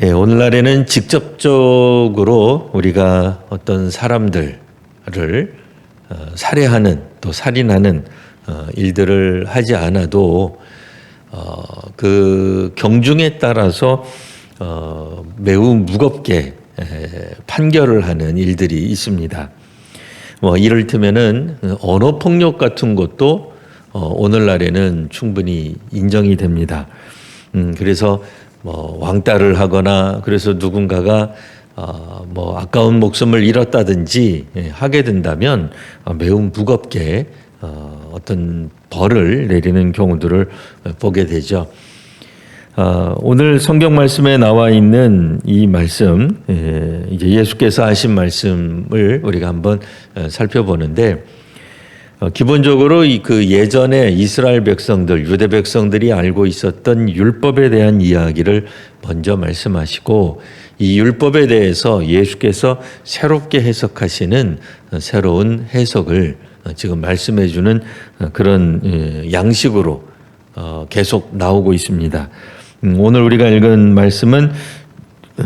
예, 오늘날에는 직접적으로 우리가 어떤 사람들을 살해하는 또 살인하는 일들을 하지 않아도 그 경중에 따라서 매우 무겁게 판결을 하는 일들이 있습니다. 뭐 이를테면은 언어 폭력 같은 것도 오늘날에는 충분히 인정이 됩니다. 그래서 뭐 왕따를 하거나 그래서 누군가가 뭐 아까운 목숨을 잃었다든지 하게 된다면 매우 무겁게 어떤 벌을 내리는 경우들을 보게 되죠. 오늘 성경 말씀에 나와 있는 이 말씀, 이제 예수께서 하신 말씀을 우리가 한번 살펴보는데, 기본적으로 그 예전에 이스라엘 백성들, 유대 백성들이 알고 있었던 율법에 대한 이야기를 먼저 말씀하시고, 이 율법에 대해서 예수께서 새롭게 해석하시는 새로운 해석을 지금 말씀해 주는 그런 양식으로 계속 나오고 있습니다. 오늘 우리가 읽은 말씀은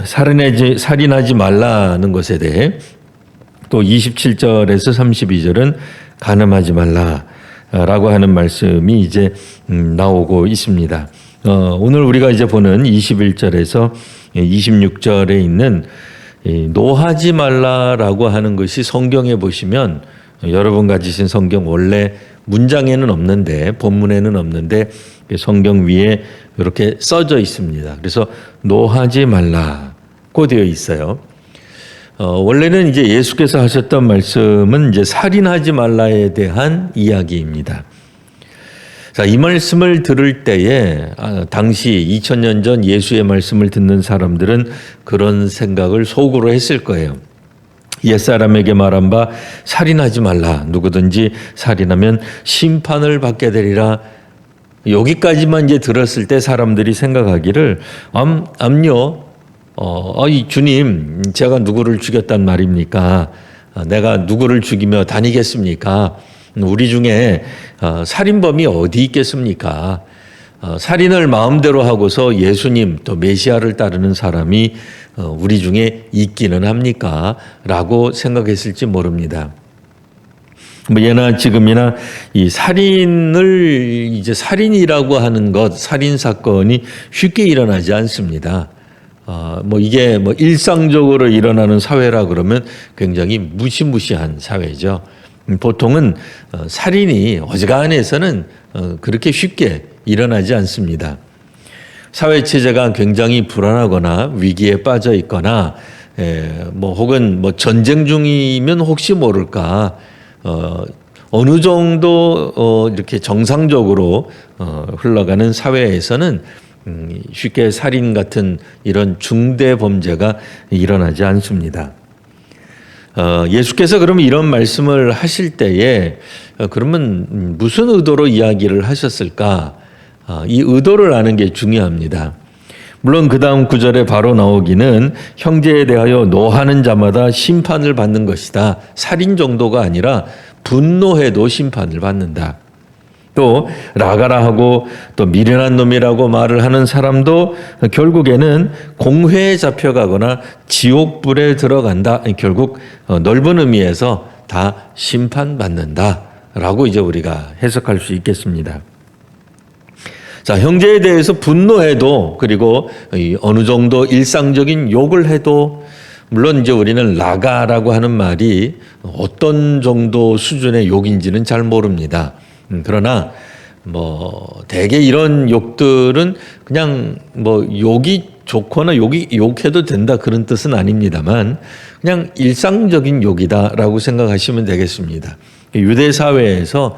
살인하지 말라는 것에 대해, 또 27절에서 32절은 간음하지 말라라고 하는 말씀이 이제 나오고 있습니다. 오늘 우리가 이제 보는 21절에서 26절에 있는 노하지 말라라고 하는 것이 성경에 보시면, 여러분 가지신 성경 원래 문장에는 없는데, 본문에는 없는데 성경 위에 이렇게 써져 있습니다. 그래서 노하지 말라고 되어 있어요. 원래는 이제 예수께서 하셨던 말씀은 이제 살인하지 말라에 대한 이야기입니다. 자, 이 말씀을 들을 때에 당시 2000년 전 예수의 말씀을 듣는 사람들은 그런 생각을 속으로 했을 거예요. 옛사람에게 말한 바 살인하지 말라. 누구든지 살인하면 심판을 받게 되리라. 여기까지만 이제 들었을 때 사람들이 생각하기를 암요. 이 주님, 제가 누구를 죽였단 말입니까? 내가 누구를 죽이며 다니겠습니까? 우리 중에 살인범이 어디 있겠습니까? 살인을 마음대로 하고서 예수님 또 메시아를 따르는 사람이 우리 중에 있기는 합니까? 라고 생각했을지 모릅니다. 뭐 예나 지금이나 이 살인을 이제 살인이라고 하는 것, 살인 사건이 쉽게 일어나지 않습니다. 뭐 이게 뭐 일상적으로 일어나는 사회라 그러면 굉장히 무시무시한 사회죠. 보통은 살인이 어지간해서는 그렇게 쉽게 일어나지 않습니다. 사회 체제가 굉장히 불안하거나 위기에 빠져 있거나 뭐 혹은 뭐 전쟁 중이면 혹시 모를까 어느 정도 이렇게 정상적으로 흘러가는 사회에서는 쉽게 살인 같은 이런 중대 범죄가 일어나지 않습니다. 예수께서 그러면 이런 말씀을 하실 때에 그러면 무슨 의도로 이야기를 하셨을까? 이 의도를 아는 게 중요합니다. 물론 그 다음 구절에 바로 나오기는 형제에 대하여 노하는 자마다 심판을 받는 것이다. 살인 정도가 아니라 분노해도 심판을 받는다. 또 라가라 하고 또 미련한 놈이라고 말을 하는 사람도 결국에는 공회에 잡혀가거나 지옥불에 들어간다. 결국 넓은 의미에서 다 심판받는다라고 이제 우리가 해석할 수 있겠습니다. 자, 형제에 대해서 분노해도, 그리고 어느 정도 일상적인 욕을 해도, 물론 이제 우리는 라가라고 하는 말이 어떤 정도 수준의 욕인지는 잘 모릅니다. 그러나 뭐 대개 이런 욕들은 그냥 뭐 욕이 좋거나 욕해도 된다 그런 뜻은 아닙니다만 그냥 일상적인 욕이다라고 생각하시면 되겠습니다. 유대 사회에서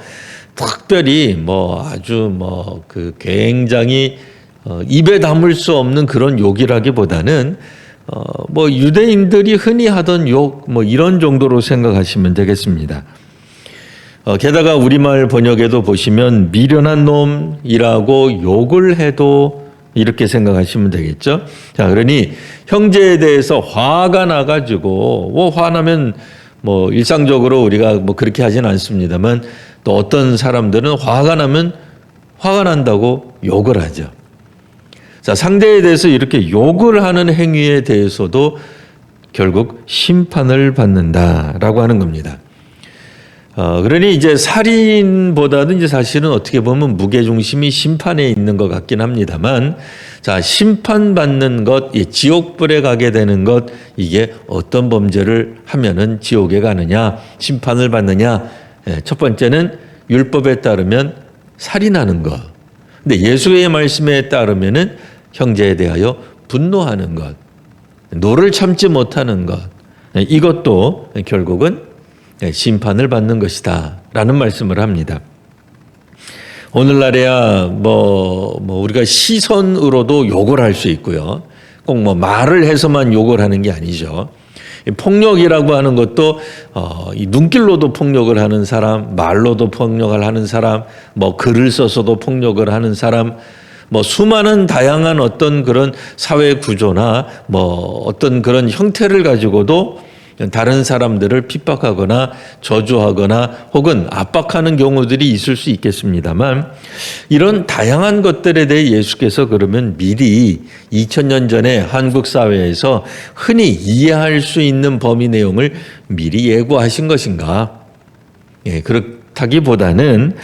특별히 뭐 아주 뭐 그 굉장히 입에 담을 수 없는 그런 욕이라기보다는 뭐 유대인들이 흔히 하던 욕 뭐 이런 정도로 생각하시면 되겠습니다. 게다가 우리말 번역에도 보시면 미련한 놈이라고 욕을 해도 이렇게 생각하시면 되겠죠. 자, 그러니 형제에 대해서 화가 나가지고 뭐 화나면 뭐 일상적으로 우리가 뭐 그렇게 하진 않습니다만 또 어떤 사람들은 화가 나면 화가 난다고 욕을 하죠. 자, 상대에 대해서 이렇게 욕을 하는 행위에 대해서도 결국 심판을 받는다라고 하는 겁니다. 그러니 이제 살인보다는 이제 사실은 어떻게 보면 무게중심이 심판에 있는 것 같긴 합니다만, 자, 심판받는 것, 지옥불에 가게 되는 것, 이게 어떤 범죄를 하면은 지옥에 가느냐, 심판을 받느냐. 첫 번째는 율법에 따르면 살인하는 것. 근데 예수의 말씀에 따르면은 형제에 대하여 분노하는 것, 노를 참지 못하는 것, 이것도 결국은 심판을 받는 것이다 라는 말씀을 합니다. 오늘날에야 우리가 시선으로도 욕을 할 수 있고요. 꼭 말을 해서만 욕을 하는 게 아니죠. 폭력이라고 하는 것도 이 눈길로도 폭력을 하는 사람, 말로도 폭력을 하는 사람, 글을 써서도 폭력을 하는 사람, 수많은 다양한 어떤 그런 사회 구조나 어떤 그런 형태를 가지고도 다른 사람들을 핍박하거나 저주하거나 혹은 압박하는 경우들이 있을 수 있겠습니다만, 이런 다양한 것들에 대해 예수께서 그러면 미리 2000년 전에 한국 사회에서 흔히 이해할 수 있는 범위 내용을 미리 예고하신 것인가? 그렇다기보다는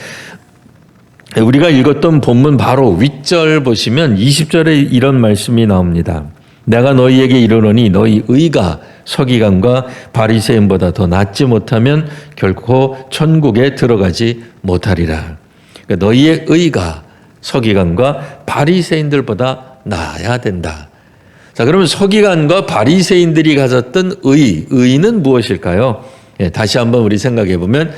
우리가 읽었던 본문 바로 윗절 보시면 20절에 이런 말씀이 나옵니다. 내가 너희에게 이르노니 너희 의가 서기관과 바리새인보다 더 낫지 못하면 결코 천국에 들어가지 못하리라. 그러니까 너희의 의가 서기관과 바리새인들보다 나아야 된다. 자, 그러면 서기관과 바리새인들이 가졌던 의는 무엇일까요? 다시 한번 우리 생각해 보면,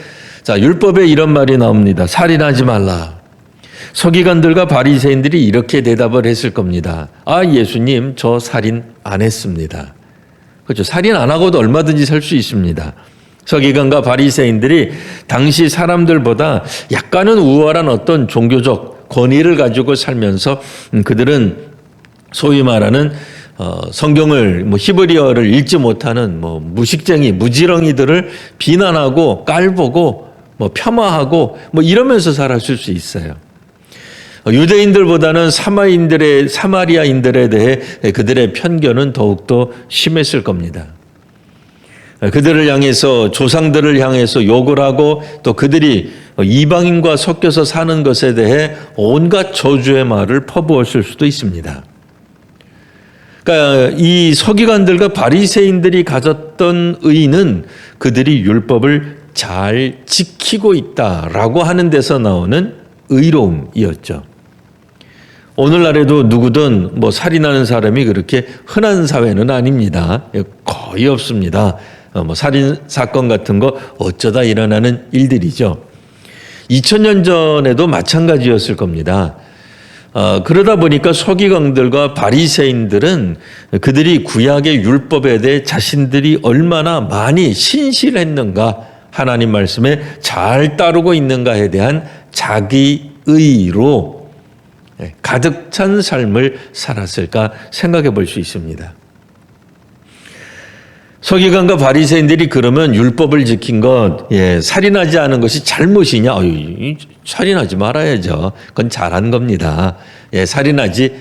자, 율법에 이런 말이 나옵니다. 살인하지 말라. 서기관들과 바리새인들이 이렇게 대답을 했을 겁니다. 아, 예수님, 저 살인 안 했습니다. 그렇죠. 살인 안 하고도 얼마든지 살 수 있습니다. 서기관과 바리새인들이 당시 사람들보다 약간은 우월한 어떤 종교적 권위를 가지고 살면서 그들은 소위 말하는 성경을 히브리어를 읽지 못하는 무식쟁이 무지렁이들을 비난하고 깔보고 폄하하고 이러면서 살았을 수 있어요. 유대인들보다는 사마리아인들에 대해 그들의 편견은 더욱더 심했을 겁니다. 그들을 향해서, 조상들을 향해서 욕을 하고 또 그들이 이방인과 섞여서 사는 것에 대해 온갖 저주의 말을 퍼부었을 수도 있습니다. 그러니까 이 서기관들과 바리새인들이 가졌던 의는 그들이 율법을 잘 지키고 있다라고 하는 데서 나오는 의로움이었죠. 오늘날에도 누구든 살인하는 사람이 그렇게 흔한 사회는 아닙니다. 거의 없습니다. 살인 사건 같은 거 어쩌다 일어나는 일들이죠. 2000년 전에도 마찬가지였을 겁니다. 그러다 보니까 서기관들과 바리새인들은 그들이 구약의 율법에 대해 자신들이 얼마나 많이 신실했는가, 하나님 말씀에 잘 따르고 있는가에 대한 자기의로 가득 찬 삶을 살았을까 생각해 볼 수 있습니다. 서기관과 바리새인들이 그러면 율법을 지킨 것, 살인하지 않은 것이 잘못이냐? 살인하지 말아야죠. 그건 잘한 겁니다. 살인하지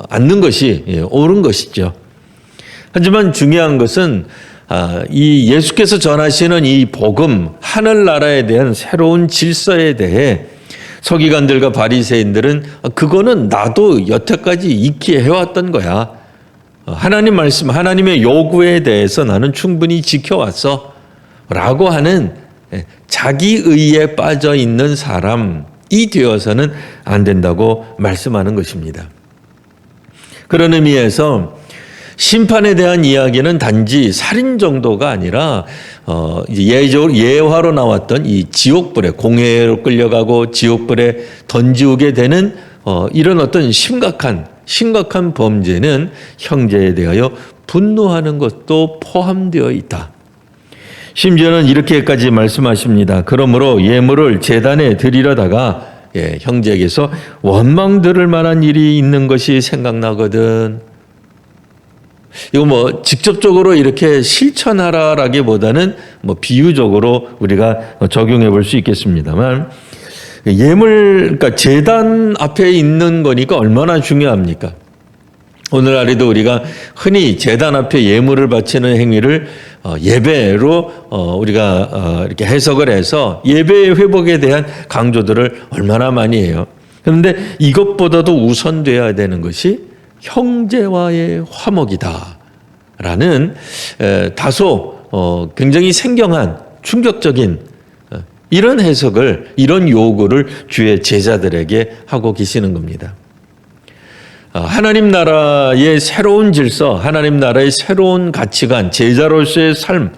않는 것이 옳은 것이죠. 하지만 중요한 것은 이 예수께서 전하시는 이 복음, 하늘나라에 대한 새로운 질서에 대해 서기관들과 바리새인들은 그거는 나도 여태까지 익히 해왔던 거야. 하나님 말씀, 하나님의 요구에 대해서 나는 충분히 지켜왔어 라고 하는 자기의에 빠져 있는 사람이 되어서는 안 된다고 말씀하는 것입니다. 그런 의미에서 심판에 대한 이야기는 단지 살인 정도가 아니라 예화로 나왔던 이 지옥불에, 공회로 끌려가고 지옥불에 던지우게 되는 이런 어떤 심각한 범죄는 형제에 대하여 분노하는 것도 포함되어 있다. 심지어는 이렇게까지 말씀하십니다. 그러므로 예물을 제단에 드리려다가 형제에게서 원망 들을 만한 일이 있는 것이 생각나거든. 이거 직접적으로 이렇게 실천하라라기보다는 비유적으로 우리가 적용해 볼 수 있겠습니다만, 그러니까 제단 앞에 있는 거니까 얼마나 중요합니까? 오늘날에도 우리가 흔히 제단 앞에 예물을 바치는 행위를 예배로 우리가 이렇게 해석을 해서 예배의 회복에 대한 강조들을 얼마나 많이 해요. 그런데 이것보다도 우선돼야 되는 것이 형제와의 화목이다라는 다소 굉장히 생경한 충격적인 이런 해석을, 이런 요구를 주의 제자들에게 하고 계시는 겁니다. 하나님 나라의 새로운 질서, 하나님 나라의 새로운 가치관, 제자로서의 삶,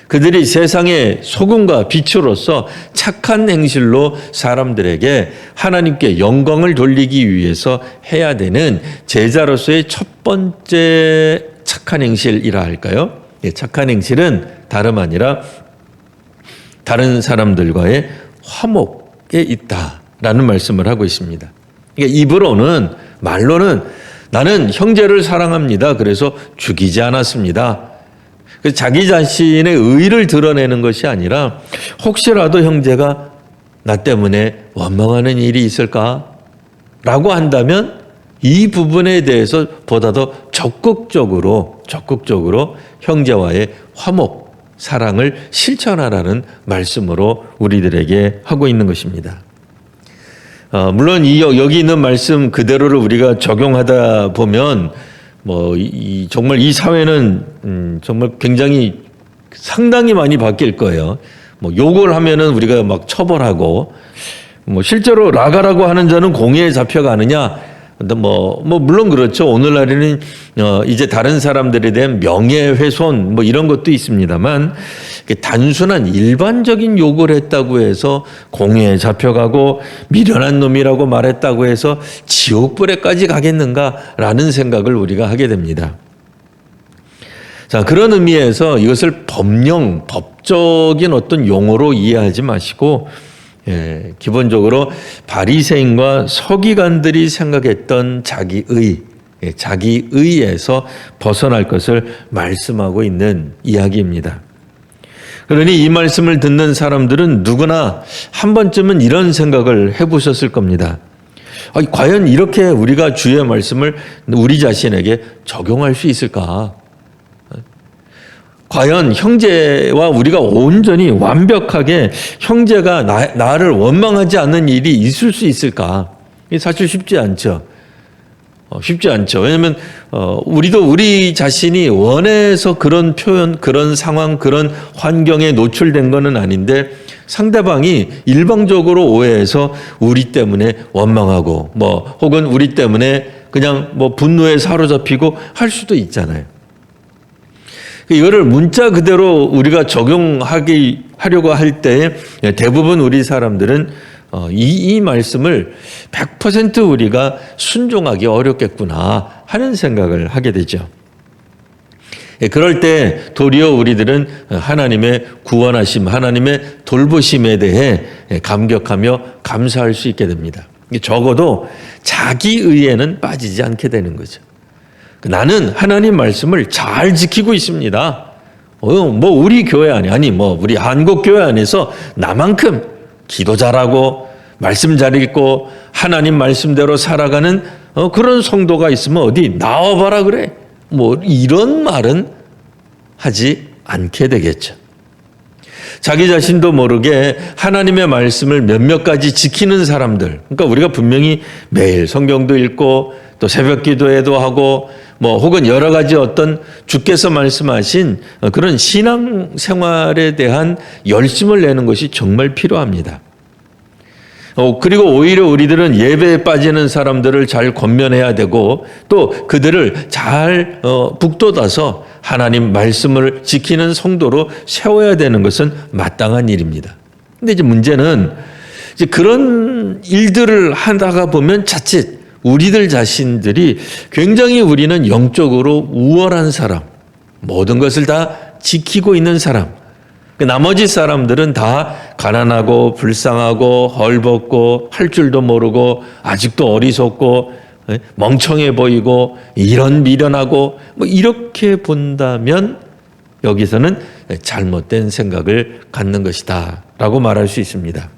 그들이 세상의 소금과 빛으로서 착한 행실로 사람들에게 하나님께 영광을 돌리기 위해서 해야 되는 제자로서의 첫 번째 착한 행실이라 할까요? 착한 행실은 다름 아니라 다른 사람들과의 화목에 있다라는 말씀을 하고 있습니다. 그러니까 입으로는, 말로는 나는 형제를 사랑합니다. 그래서 죽이지 않았습니다. 자기 자신의 의를 드러내는 것이 아니라 혹시라도 형제가 나 때문에 원망하는 일이 있을까? 라고 한다면 이 부분에 대해서 보다 더 적극적으로 형제와의 화목, 사랑을 실천하라는 말씀으로 우리들에게 하고 있는 것입니다. 물론 여기 있는 말씀 그대로를 우리가 적용하다 보면 정말 이 사회는 정말 굉장히 상당히 많이 바뀔 거예요. 욕을 하면은 우리가 막 처벌하고 실제로 라가라고 하는 자는 공의에 잡혀가느냐? 근데 물론 그렇죠. 오늘날에는 이제 다른 사람들에 대한 명예훼손 이런 것도 있습니다만 단순한 일반적인 욕을 했다고 해서 공회에 잡혀가고 미련한 놈이라고 말했다고 해서 지옥불에까지 가겠는가라는 생각을 우리가 하게 됩니다. 자, 그런 의미에서 이것을 법적인 어떤 용어로 이해하지 마시고 기본적으로 바리새인과 서기관들이 생각했던 자기의에서 벗어날 것을 말씀하고 있는 이야기입니다. 그러니 이 말씀을 듣는 사람들은 누구나 한 번쯤은 이런 생각을 해보셨을 겁니다. 과연 이렇게 우리가 주의 말씀을 우리 자신에게 적용할 수 있을까? 과연 형제와 우리가 온전히 완벽하게 형제가 나를 원망하지 않는 일이 있을 수 있을까? 사실 쉽지 않죠. 쉽지 않죠. 왜냐하면 우리도 우리 자신이 원해서 그런 표현, 그런 상황, 그런 환경에 노출된 것은 아닌데 상대방이 일방적으로 오해해서 우리 때문에 원망하고 혹은 우리 때문에 그냥 분노에 사로잡히고 할 수도 있잖아요. 이거를 문자 그대로 우리가 적용하려고 할 때 대부분 우리 사람들은 이 말씀을 100% 우리가 순종하기 어렵겠구나 하는 생각을 하게 되죠. 그럴 때 도리어 우리들은 하나님의 구원하심, 하나님의 돌보심에 대해 감격하며 감사할 수 있게 됩니다. 적어도 자기 의에는 빠지지 않게 되는 거죠. 나는 하나님 말씀을 잘 지키고 있습니다. 우리 교회 우리 한국 교회 안에서 나만큼 기도 잘하고 말씀 잘 읽고 하나님 말씀대로 살아가는 그런 성도가 있으면 어디 나와봐라 그래. 이런 말은 하지 않게 되겠죠. 자기 자신도 모르게 하나님의 말씀을 몇몇 가지 지키는 사람들, 그러니까 우리가 분명히 매일 성경도 읽고 또 새벽 기도회도 하고 혹은 여러 가지 어떤 주께서 말씀하신 그런 신앙 생활에 대한 열심을 내는 것이 정말 필요합니다. 그리고 오히려 우리들은 예배에 빠지는 사람들을 잘 권면해야 되고 또 그들을 잘 북돋아서 하나님 말씀을 지키는 성도로 세워야 되는 것은 마땅한 일입니다. 근데 이제 문제는 이제 그런 일들을 하다가 보면 자칫 우리들 자신들이 굉장히 우리는 영적으로 우월한 사람, 모든 것을 다 지키고 있는 사람, 나머지 사람들은 다 가난하고 불쌍하고 헐벗고 할 줄도 모르고 아직도 어리석고 멍청해 보이고 이런 미련하고 이렇게 본다면 여기서는 잘못된 생각을 갖는 것이다 라고 말할 수 있습니다.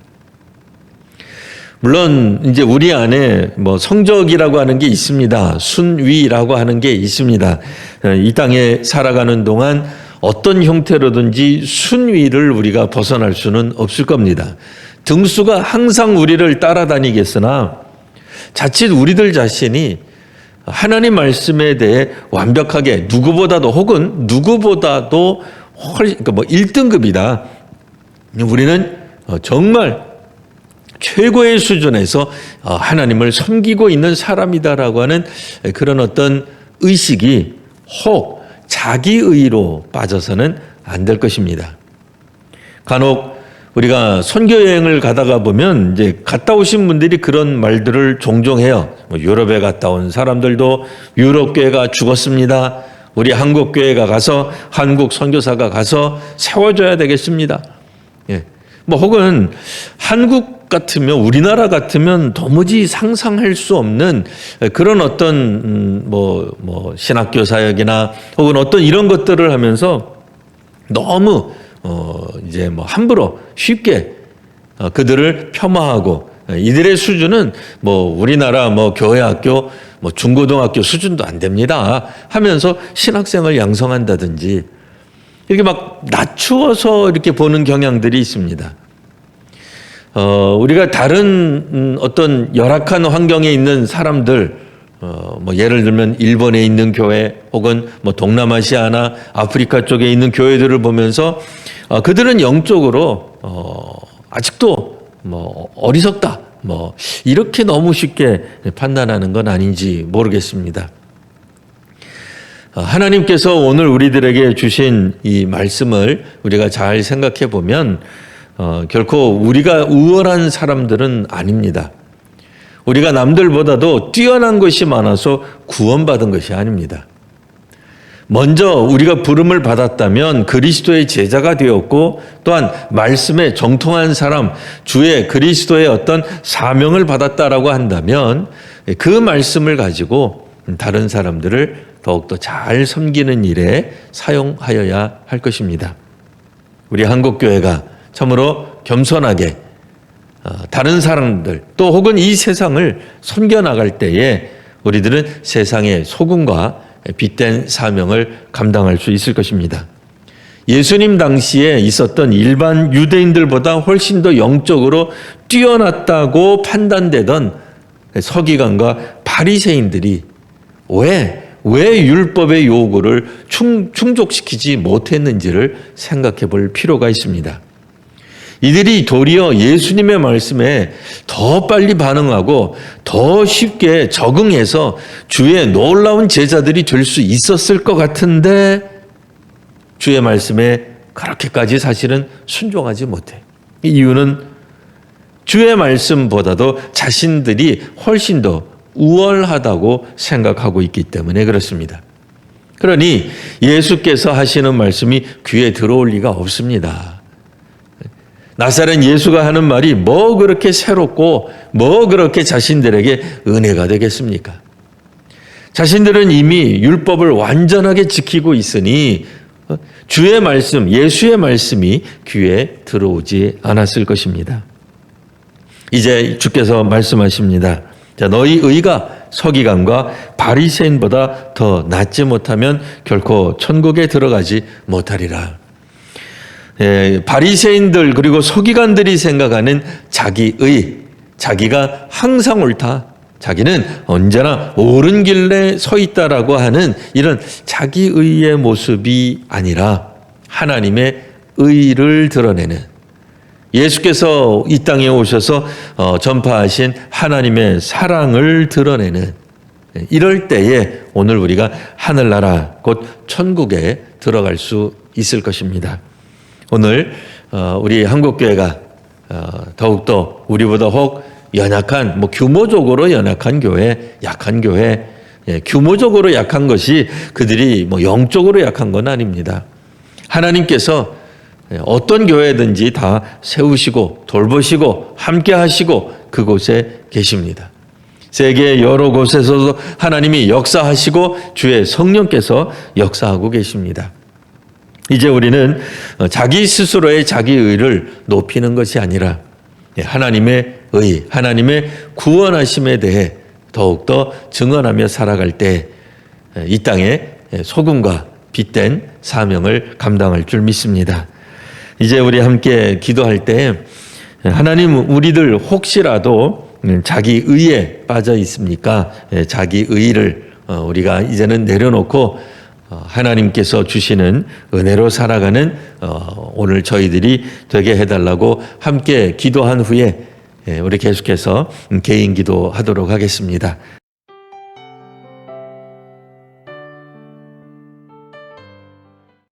물론 이제 우리 안에 뭐 성적이라고 하는 게 있습니다. 순위라고 하는 게 있습니다. 이 땅에 살아가는 동안 어떤 형태로든지 순위를 우리가 벗어날 수는 없을 겁니다. 등수가 항상 우리를 따라다니겠으나 자칫 우리들 자신이 하나님 말씀에 대해 완벽하게 누구보다도 혹은 누구보다도 그러니까 뭐 1등급이다. 우리는 정말 최고의 수준에서 하나님을 섬기고 있는 사람이다라고 하는 그런 어떤 의식이 혹 자기의로 빠져서는 안 될 것입니다. 간혹 우리가 선교 여행을 가다가 보면 이제 갔다 오신 분들이 그런 말들을 종종 해요. 뭐 유럽에 갔다 온 사람들도 유럽 교회가 죽었습니다. 우리 한국 교회가 가서 한국 선교사가 가서 세워줘야 되겠습니다. 예. 뭐 혹은 한국 같으면 우리나라 같으면 도무지 상상할 수 없는 그런 어떤 뭐 신학교 사역이나 혹은 어떤 이런 것들을 하면서 너무 이제 뭐 함부로 쉽게 그들을 폄하하고 이들의 수준은 뭐 우리나라 뭐 교회 학교 뭐 중고등학교 수준도 안 됩니다 하면서 신학생을 양성한다든지 이렇게 막 낮추어서 이렇게 보는 경향들이 있습니다. 우리가 다른 어떤 열악한 환경에 있는 사람들, 뭐 예를 들면 일본에 있는 교회 혹은 뭐 동남아시아나 아프리카 쪽에 있는 교회들을 보면서 그들은 영적으로 아직도 뭐 어리석다, 뭐 이렇게 너무 쉽게 판단하는 건 아닌지 모르겠습니다. 하나님께서 오늘 우리들에게 주신 이 말씀을 우리가 잘 생각해 보면 결코 우리가 우월한 사람들은 아닙니다. 우리가 남들보다도 뛰어난 것이 많아서 구원받은 것이 아닙니다. 먼저 우리가 부름을 받았다면 그리스도의 제자가 되었고 또한 말씀에 정통한 사람, 주의 그리스도의 어떤 사명을 받았다라고 한다면 그 말씀을 가지고 다른 사람들을 더욱더 잘 섬기는 일에 사용하여야 할 것입니다. 우리 한국교회가 참으로 겸손하게 다른 사람들 또 혹은 이 세상을 섬겨나갈 때에 우리들은 세상의 소금과 빛된 사명을 감당할 수 있을 것입니다. 예수님 당시에 있었던 일반 유대인들보다 훨씬 더 영적으로 뛰어났다고 판단되던 서기관과 바리새인들이 왜 율법의 요구를 충족시키지 못했는지를 생각해 볼 필요가 있습니다. 이들이 도리어 예수님의 말씀에 더 빨리 반응하고 더 쉽게 적응해서 주의 놀라운 제자들이 될 수 있었을 것 같은데 주의 말씀에 그렇게까지 사실은 순종하지 못해. 이 이유는 주의 말씀보다도 자신들이 훨씬 더 우월하다고 생각하고 있기 때문에 그렇습니다. 그러니 예수께서 하시는 말씀이 귀에 들어올 리가 없습니다. 나사렛 예수가 하는 말이 뭐 그렇게 새롭고 뭐 그렇게 자신들에게 은혜가 되겠습니까? 자신들은 이미 율법을 완전하게 지키고 있으니 주의 말씀, 예수의 말씀이 귀에 들어오지 않았을 것입니다. 이제 주께서 말씀하십니다. 자, 너희 의가 서기관과 바리새인보다 더 낫지 못하면 결코 천국에 들어가지 못하리라. 바리새인들 그리고 서기관들이 생각하는 자기의, 자기가 항상 옳다, 자기는 언제나 옳은 길에 서 있다라고 하는 이런 자기의의 모습이 아니라 하나님의 의를 드러내는, 예수께서 이 땅에 오셔서 전파하신 하나님의 사랑을 드러내는, 이럴 때에 오늘 우리가 하늘나라 곧 천국에 들어갈 수 있을 것입니다. 오늘 우리 한국교회가 더욱더 우리보다 혹 연약한, 뭐 규모적으로 연약한 교회, 약한 교회, 규모적으로 약한 것이 그들이 뭐 영적으로 약한 건 아닙니다. 하나님께서 어떤 교회든지 다 세우시고 돌보시고 함께 하시고 그곳에 계십니다. 세계 여러 곳에서도 하나님이 역사하시고 주의 성령께서 역사하고 계십니다. 이제 우리는 자기 스스로의 자기의를 높이는 것이 아니라 하나님의 의, 하나님의 구원하심에 대해 더욱더 증언하며 살아갈 때 이 땅에 소금과 빛된 사명을 감당할 줄 믿습니다. 이제 우리 함께 기도할 때 하나님, 우리들 혹시라도 자기 의에 빠져 있습니까? 자기 의를 우리가 이제는 내려놓고 하나님께서 주시는 은혜로 살아가는 오늘 저희들이 되게 해달라고 함께 기도한 후에 우리 계속해서 개인 기도하도록 하겠습니다.